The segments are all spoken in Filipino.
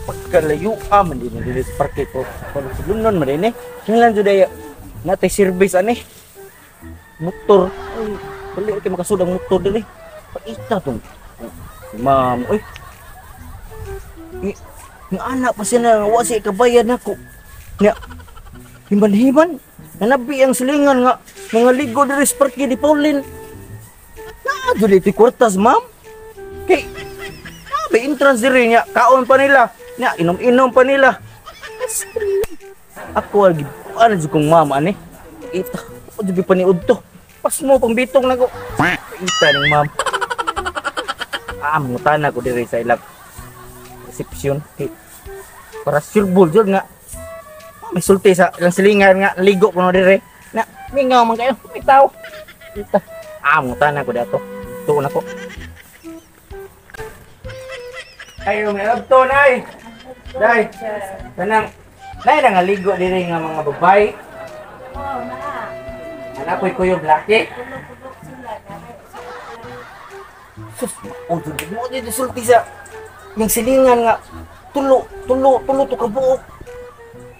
Pagkalayo man din sa parke ko. Kung silunon man din Kailan jud ay natay service ani. Motor. Ay, bali kay makasudang motor dili. Paita tong. Ma'am, oy. Nga anak pa siya na wa siya kabayan ako. Nga himan-himan nanabi ang silingan nga mga ligo diri sa parke di Pauline. Na jud ti kwartas, ma'am. Kay sabi entrance diri niya kaon pa nila. Nya inom-inom pa nila. Ako lagi ano jud kong mama ani. Ita, o jud paniud to. Pas mo pang bitong nako. Ita ning ma'am. Mutana ko diri sa ilang resepsyon. Hey, para sureball jud nga may sulti sa ilang silingan nga ligo kuno diri. Na mingaw man kayo. Bitaw. Ita. Mutana ko dato. Tuon ako. Ayo may abto nay. Day. Kanang nay nga ligo diri nga mga babae. Oh, na. Ana ko'y kuyog laki. Sus, mo dito sulti sa yung silingan nga tulo to kabuok.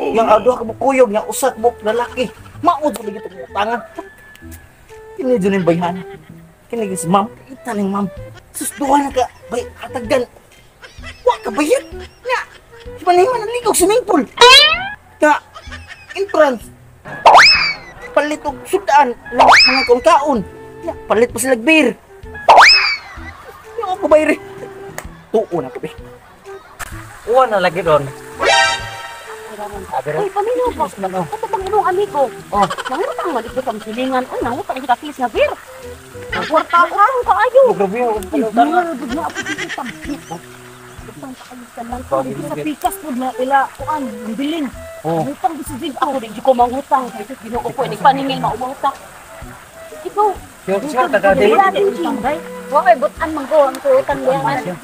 Yang aduh ka kuyog nga usak buok lalaki. Mao jud gito ko utangan. Kini jud ning bayhan. Kini gis ma'am, ita ning ma'am. Sus duha na ka bay hatagan. Wa ka bayad. Nya. Maniman ang ligaw swimming pool. Ka entrance. Palit og sudan mga kaon-kaon. Nya, palit pa sila beer. Ako ba rin? Tuon ako be. Uwan na lagi doon. Ay, paminaw ba? Ito bang inong amigo? Oh. Nangutang malikot ang silingan. Ay, nangutang kita kiss na beer. Nagwarta ko lang kaayo. Grabe yung Bigla ako dito tampit. Utang pa kayo sa lang. Sa pikas po na ila kuan, ang bilin. Utang gusto din ako. Di ko mangutang. Kasi ginuko ko. Hindi paningil maumutang. Ikaw. Sure, tagaday. Okay, butan man ko ang tuutan mo yan.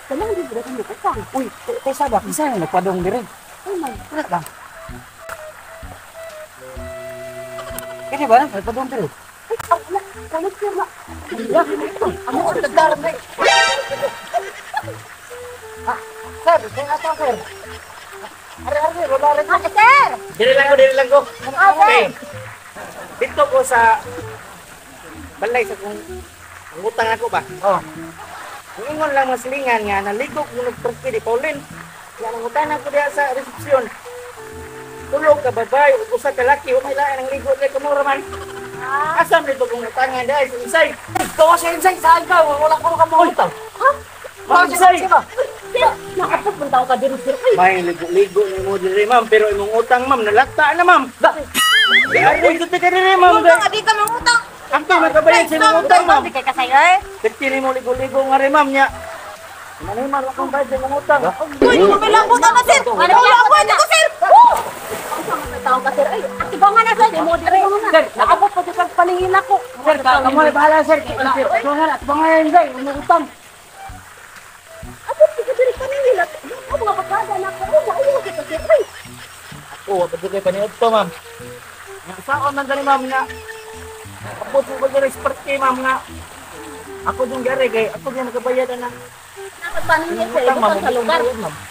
Kanang di ba kang utang? Uy, kaysa ba? Kaysa yung nagpadong dire. Oh my Wala lang. Kaya ba? Nagpadong dire. Ay, wala. Kalit ko na. Ano ang nagdaran na Sir, kaya ito, sir. Ari, wala rin. sir! Dili lang ko. Okay. Dito ko sa balay sa kung utang ako ba? Oh. Kung ingon lang mga silingan nga, naligo ko nagperki di Pauline. Yan ang utang ako diya sa resepsyon. Tulog ka babae, usa ka laki, umay lain ang ligo diya kamura man. Asam dito kung utangan diya sa insay. Ikaw sa insay, saan ka? Wala ko kamutang. Ha? Wala insay ba? Nakapot mo tao ka dito, sir. May ligo ni mo diri ma'am, pero imong utang ma'am, nalata na ma'am. Di ari ko ka diri ma'am. Di ka mangutang. Ang magabayan sa imong utang ma'am. Di kay kasay, eh. Kini mo ligo-ligo nga rin ma'am niya. Maniman akong bayad sa imong utang. Uy, mabilang ko ka, sir. Wala ko ko, sir. Ang may tao ka, sir. Ay, atibangan na, sir. Mo dire. Sir, Nakapot po sa paningin ako. Sir, kamo ay bahala sir. Tuhan at bangayan dai, imong utang. Ako, sige, dire paningin ako. Ako mga pagkada na ako. Ayaw kita, sir. Ay. Oo, pwede kayo paniod to ma'am. Saan man gani ma'am nga. Abot mo ba diri sa parke ma'am nga. Ako yung gari kay ako yung nagabayad na. Nakapangin sir, ibutang sa lugar.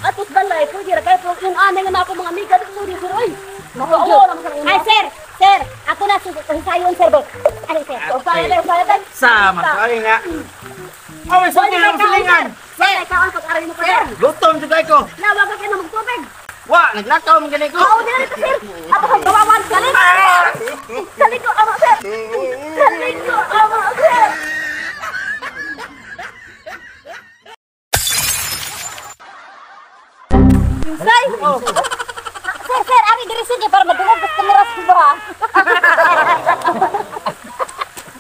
Atot balay, pwede ra kayo yung anay nga na ako mga amiga dito rin, sir. Ay, ay, sir, sir, ako na sayon, sir. Ay, sir, saya. Sama kayo nga. Oh, may sabi lang silingan. Sir, ikaw ang pag-aral mo, sir. Gutom jud ko. Nawagan ka na magtubig. Wa, naglakaw man gani ko. Oo, dito, sir. Ako ang kawawan ka rin. Salit ko, ama, sir. Salit ko, ama, sir. Say! Sir, ang idirisin niya para madungog basta miras ko ba?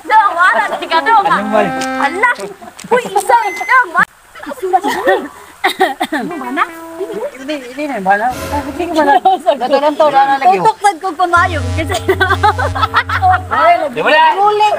Dong, wala na ka dong. Hala! Uy, isa! Dong, wala! Isulat siya. Ano mana? Hindi na bala. Hindi ko bala. Nagalanto na lagi. Tutok kong kumayong kasi. Di wala. Muling.